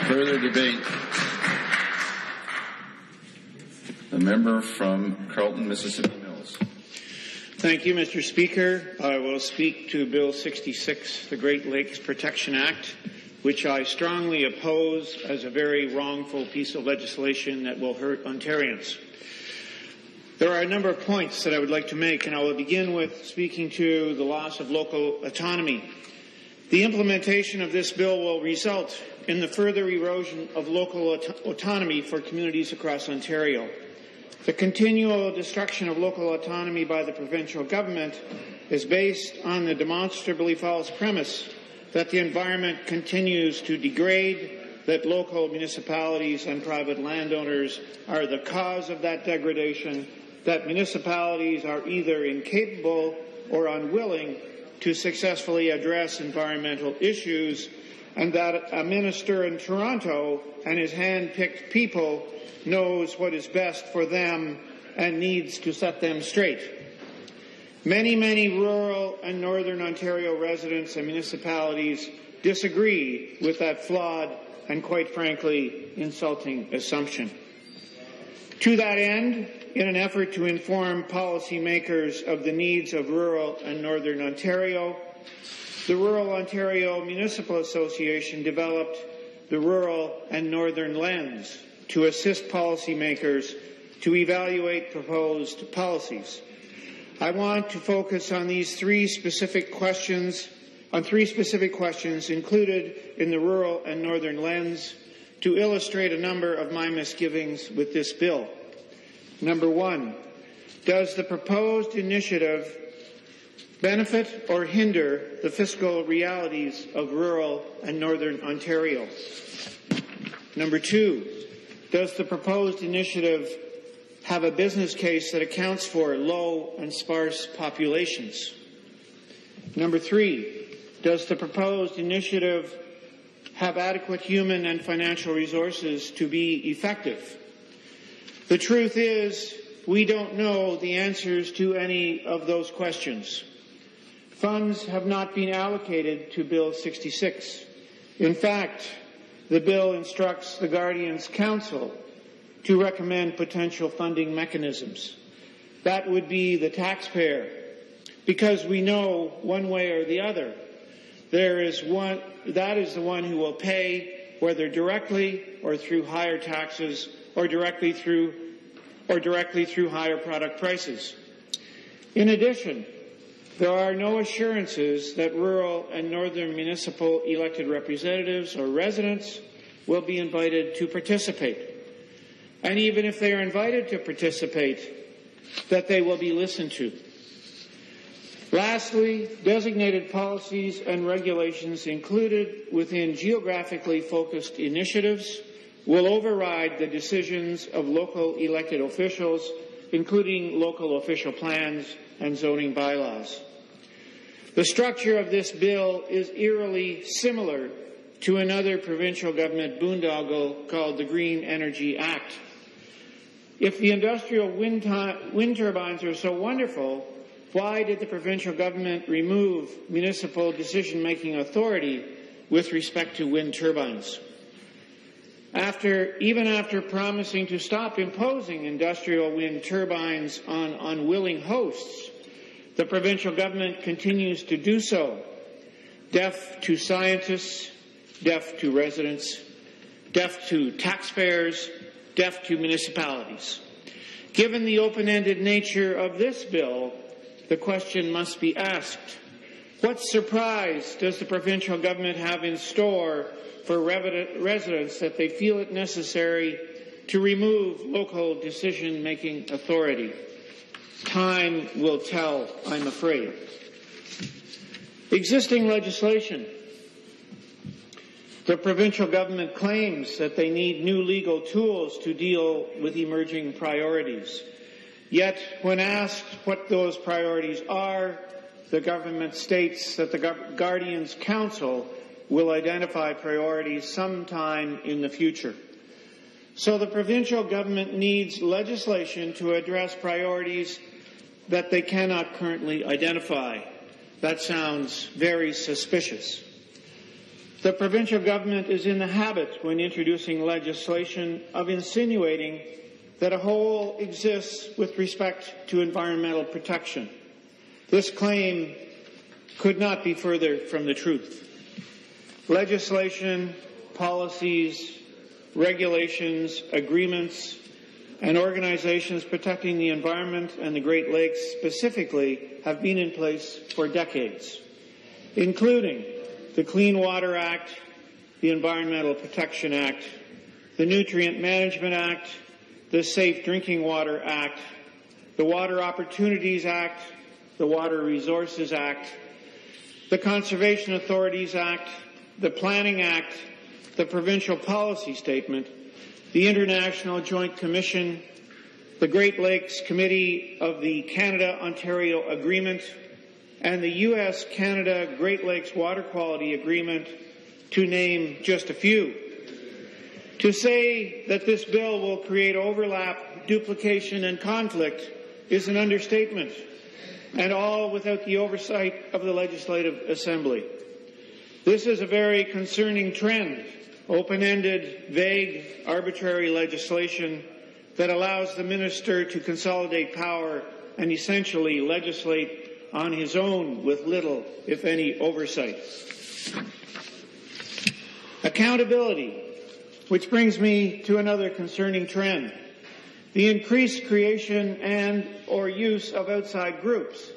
Further debate. The member from Carleton, Mississippi Mills. Thank you, Mr. Speaker. I will speak to Bill 66, the Great Lakes Protection Act, which I strongly oppose as a very wrongful piece of legislation that will hurt Ontarians. There are a number of points that I would like to make, and I will begin with speaking to the loss of local autonomy. The implementation of this bill will result in the further erosion of local autonomy for communities across Ontario. The continual destruction of local autonomy by the provincial government is based on the demonstrably false premise that the environment continues to degrade, that local municipalities and private landowners are the cause of that degradation, that municipalities are either incapable or unwilling to successfully address environmental issues, and that a minister in Toronto and his hand-picked people knows what is best for them and needs to set them straight. Many, many rural and Northern Ontario residents and municipalities disagree with that flawed and, quite frankly, insulting assumption. To that end, in an effort to inform policymakers of the needs of rural and Northern Ontario, the Rural Ontario Municipal Association developed the Rural and Northern Lens to assist policymakers to evaluate proposed policies. I want to focus on these three specific questions included in the Rural and Northern Lens to illustrate a number of my misgivings with this bill. Number one, does the proposed initiative benefit or hinder the fiscal realities of rural and Northern Ontario? Number two, does the proposed initiative have a business case that accounts for low and sparse populations? Number three, does the proposed initiative have adequate human and financial resources to be effective? The truth is, we don't know the answers to any of those questions. Funds have not been allocated to Bill 66. In fact, the bill instructs the Guardian's Council to recommend potential funding mechanisms. That would be the taxpayer, because we know one way or the other, that is the one who will pay, whether directly or through higher taxes or directly through higher product prices. In addition, there are no assurances that rural and northern municipal elected representatives or residents will be invited to participate. And even if they are invited to participate, that they will be listened to. Lastly, designated policies and regulations included within geographically focused initiatives will override the decisions of local elected officials, including local official plans and zoning bylaws. The structure of this bill is eerily similar to another provincial government boondoggle called the Green Energy Act. If the industrial wind turbines are so wonderful, why did the provincial government remove municipal decision-making authority with respect to wind turbines? Even after promising to stop imposing industrial wind turbines on unwilling hosts, the provincial government continues to do so, deaf to scientists, deaf to residents, deaf to taxpayers, deaf to municipalities. Given the open-ended nature of this bill, the question must be asked, what surprise does the provincial government have in store for residents that they feel it necessary to remove local decision-making authority? Time will tell, I'm afraid. Existing legislation. The provincial government claims that they need new legal tools to deal with emerging priorities. Yet, when asked what those priorities are, the government states that the Guardian's Council will identify priorities sometime in the future. So the provincial government needs legislation to address priorities that they cannot currently identify. That sounds very suspicious. The provincial government is in the habit, when introducing legislation, of insinuating that a hole exists with respect to environmental protection. This claim could not be further from the truth. Legislation, policies, regulations, agreements, and organizations protecting the environment and the Great Lakes specifically have been in place for decades, including the Clean Water Act, the Environmental Protection Act, the Nutrient Management Act, the Safe Drinking Water Act, the Water Opportunities Act, the Water Resources Act, the Conservation Authorities Act, the Planning Act, the Provincial Policy Statement, the International Joint Commission, the Great Lakes Committee of the Canada-Ontario Agreement, and the U.S.-Canada Great Lakes Water Quality Agreement, to name just a few. To say that this bill will create overlap, duplication, and conflict is an understatement, and all without the oversight of the Legislative Assembly. This is a very concerning trend, open-ended, vague, arbitrary legislation that allows the minister to consolidate power and essentially legislate on his own with little, if any, oversight. Accountability, which brings me to another concerning trend: the increased creation and or use of outside groups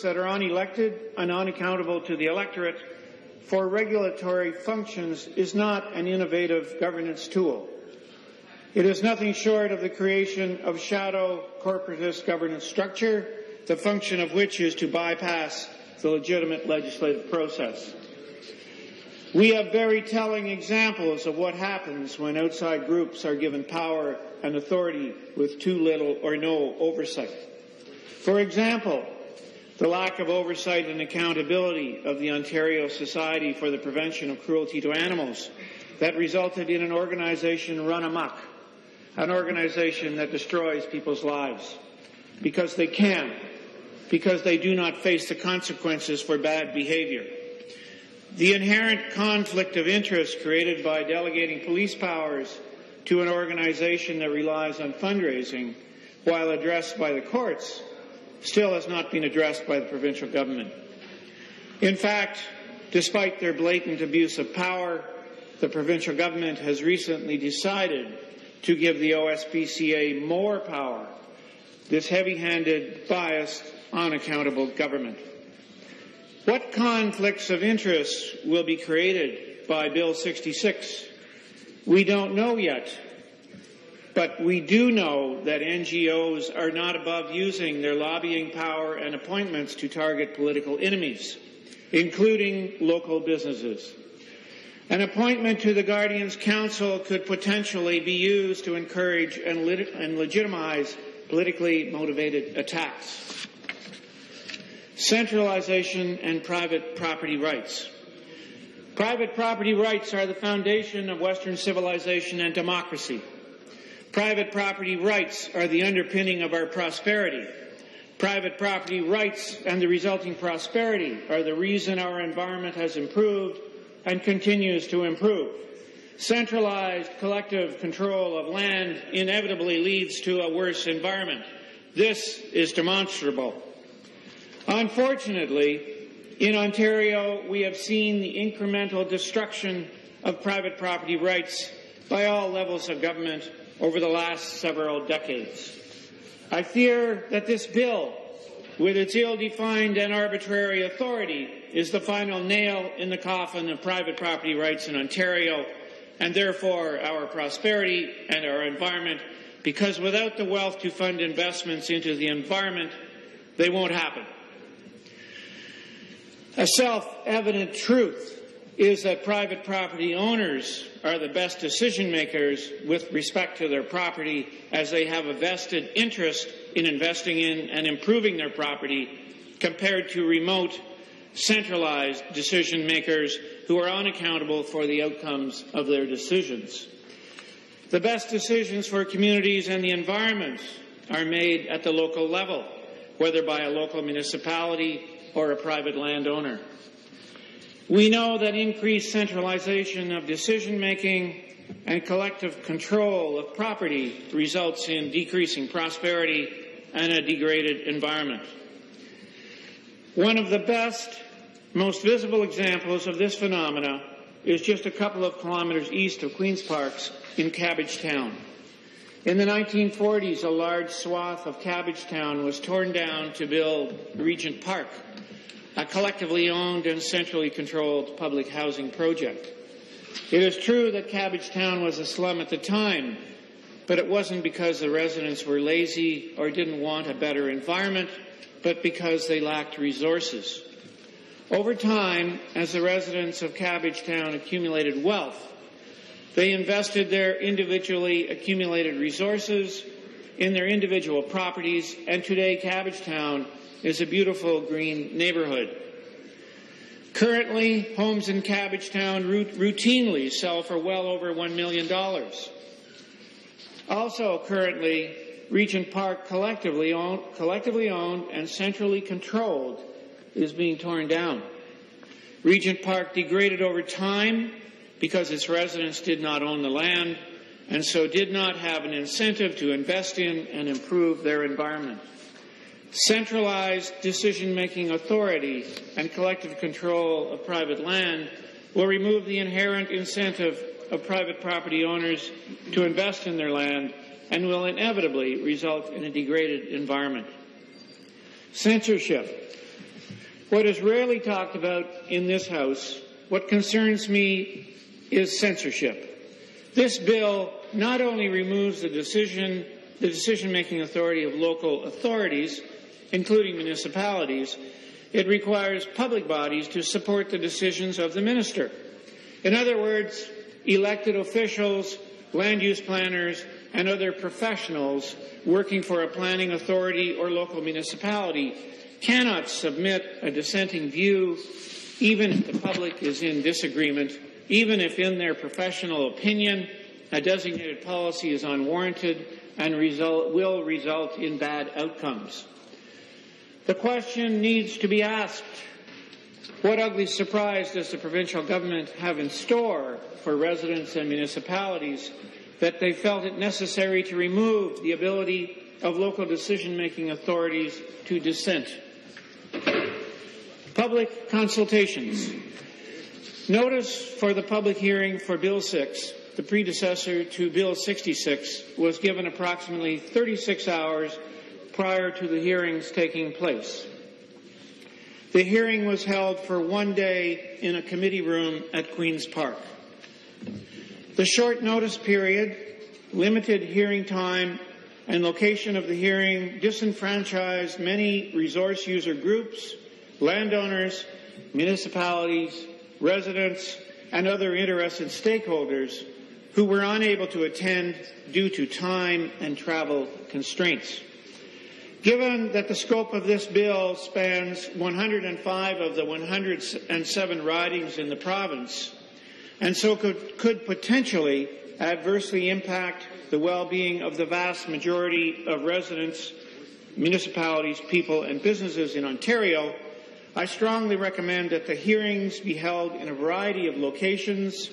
that are unelected and unaccountable to the electorate for regulatory functions is not an innovative governance tool. It is nothing short of the creation of shadow corporatist governance structure, the function of which is to bypass the legitimate legislative process. We have very telling examples of what happens when outside groups are given power and authority with too little or no oversight. For example, the lack of oversight and accountability of the Ontario Society for the Prevention of Cruelty to Animals that resulted in an organization run amok, an organization that destroys people's lives because they can, because they do not face the consequences for bad behavior. The inherent conflict of interest created by delegating police powers to an organization that relies on fundraising, while addressed by the courts, still has not been addressed by the provincial government. In fact, despite their blatant abuse of power, the provincial government has recently decided to give the OSPCA more power, this heavy-handed, biased, unaccountable government. What conflicts of interest will be created by Bill 66? We don't know yet, but we do know that NGOs are not above using their lobbying power and appointments to target political enemies, including local businesses. An appointment to the Guardians Council could potentially be used to encourage and legitimize politically motivated attacks. Centralization and private property rights. Private property rights are the foundation of Western civilization and democracy. Private property rights are the underpinning of our prosperity. Private property rights and the resulting prosperity are the reason our environment has improved and continues to improve. Centralized collective control of land inevitably leads to a worse environment. This is demonstrable. Unfortunately, in Ontario, we have seen the incremental destruction of private property rights by all levels of government over the last several decades. I fear that this bill, with its ill-defined and arbitrary authority, is the final nail in the coffin of private property rights in Ontario, and therefore our prosperity and our environment, because without the wealth to fund investments into the environment, they won't happen. A self-evident truth is that private property owners are the best decision makers with respect to their property, as they have a vested interest in investing in and improving their property compared to remote, centralized decision makers who are unaccountable for the outcomes of their decisions. The best decisions for communities and the environment are made at the local level, whether by a local municipality or a private landowner. We know that increased centralization of decision-making and collective control of property results in decreasing prosperity and a degraded environment. One of the best, most visible examples of this phenomena is just a couple of kilometers east of Queen's Park in Cabbagetown. In the 1940s, a large swath of Cabbagetown was torn down to build Regent Park, a collectively owned and centrally controlled public housing project. It is true that Cabbagetown was a slum at the time, but it wasn't because the residents were lazy or didn't want a better environment, but because they lacked resources. Over time, as the residents of Cabbagetown accumulated wealth, they invested their individually accumulated resources in their individual properties, and today Cabbagetown is a beautiful green neighborhood. Currently, homes in Cabbagetown routinely sell for well over $1 million. Also currently, Regent Park, collectively owned and centrally controlled, is being torn down. Regent Park degraded over time because its residents did not own the land and so did not have an incentive to invest in and improve their environment. Centralized decision-making authority and collective control of private land will remove the inherent incentive of private property owners to invest in their land and will inevitably result in a degraded environment. Censorship. What is rarely talked about in this House, what concerns me is censorship. This bill not only removes the decision-making authority of local authorities, including municipalities, it requires public bodies to support the decisions of the minister. In other words, elected officials, land use planners, and other professionals working for a planning authority or local municipality cannot submit a dissenting view, even if the public is in disagreement, even if in their professional opinion a designated policy is unwarranted and will result in bad outcomes. The question needs to be asked, what ugly surprise does the provincial government have in store for residents and municipalities that they felt it necessary to remove the ability of local decision-making authorities to dissent? Public consultations. Notice for the public hearing for Bill 6, the predecessor to Bill 66, was given approximately 36 hours prior to the hearings taking place. The hearing was held for one day in a committee room at Queen's Park. The short notice period, limited hearing time, and location of the hearing disenfranchised many resource user groups, landowners, municipalities, residents, and other interested stakeholders who were unable to attend due to time and travel constraints. Given that the scope of this bill spans 105 of the 107 ridings in the province, and so could potentially adversely impact the well-being of the vast majority of residents, municipalities, people, and businesses in Ontario, I strongly recommend that the hearings be held in a variety of locations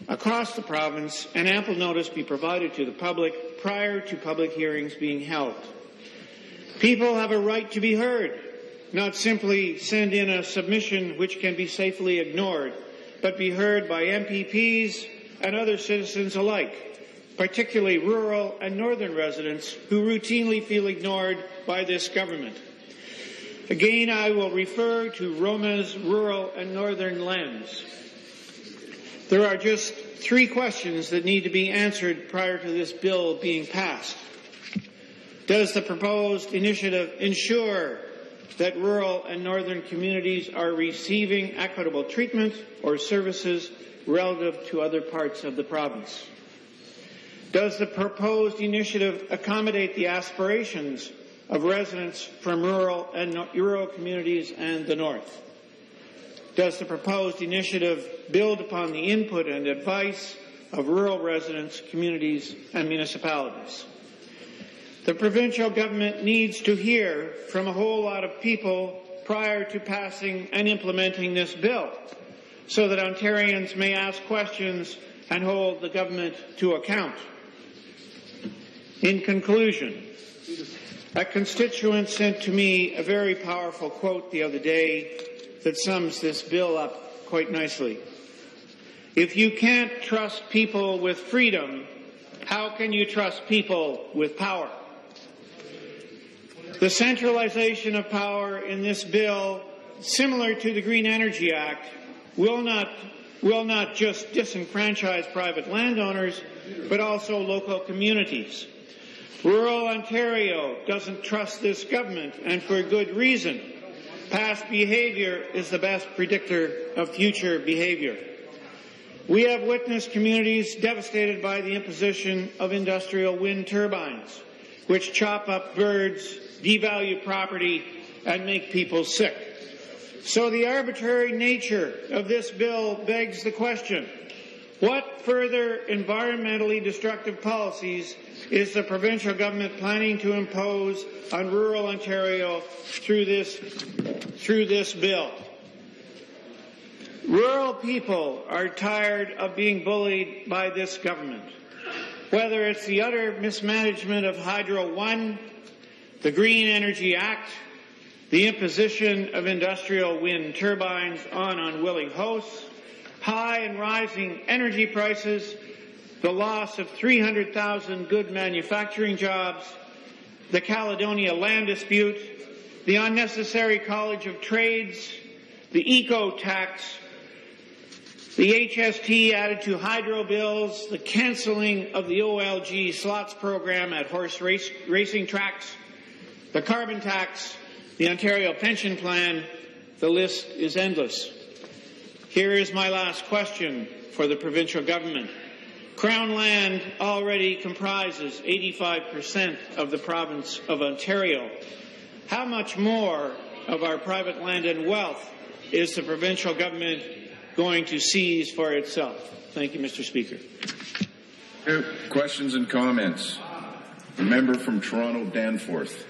across the province and ample notice be provided to the public prior to public hearings being held. People have a right to be heard, not simply send in a submission which can be safely ignored, but be heard by MPPs and other citizens alike, particularly rural and northern residents who routinely feel ignored by this government. Again, I will refer to Roma's rural and northern lens. There are just 3 questions that need to be answered prior to this bill being passed. Does the proposed initiative ensure that rural and northern communities are receiving equitable treatment or services relative to other parts of the province? Does the proposed initiative accommodate the aspirations of residents from rural communities and the north? Does the proposed initiative build upon the input and advice of rural residents, communities, and municipalities? The provincial government needs to hear from a whole lot of people prior to passing and implementing this bill, so that Ontarians may ask questions and hold the government to account. In conclusion, a constituent sent to me a very powerful quote the other day that sums this bill up quite nicely. If you can't trust people with freedom, how can you trust people with power? The centralization of power in this bill, similar to the Green Energy Act, will not just disenfranchise private landowners, but also local communities. Rural Ontario doesn't trust this government, and for good reason. Past behaviour is the best predictor of future behaviour. We have witnessed communities devastated by the imposition of industrial wind turbines, which chop up birds, devalue property, and make people sick. So the arbitrary nature of this bill begs the question, what further environmentally destructive policies is the provincial government planning to impose on rural Ontario through this bill? Rural people are tired of being bullied by this government. Whether it's the utter mismanagement of Hydro One, the Green Energy Act, the imposition of industrial wind turbines on unwilling hosts, high and rising energy prices, the loss of 300,000 good manufacturing jobs, the Caledonia land dispute, the unnecessary College of Trades, the eco-tax, the HST added to hydro bills, the cancelling of the OLG slots program at horse racing tracks, the carbon tax, the Ontario pension plan, the list is endless. Here is my last question for the provincial government. Crown land already comprises 85% of the province of Ontario. How much more of our private land and wealth is the provincial government going to seize for itself? Thank you, Mr. Speaker. Questions and comments. The member from Toronto Danforth.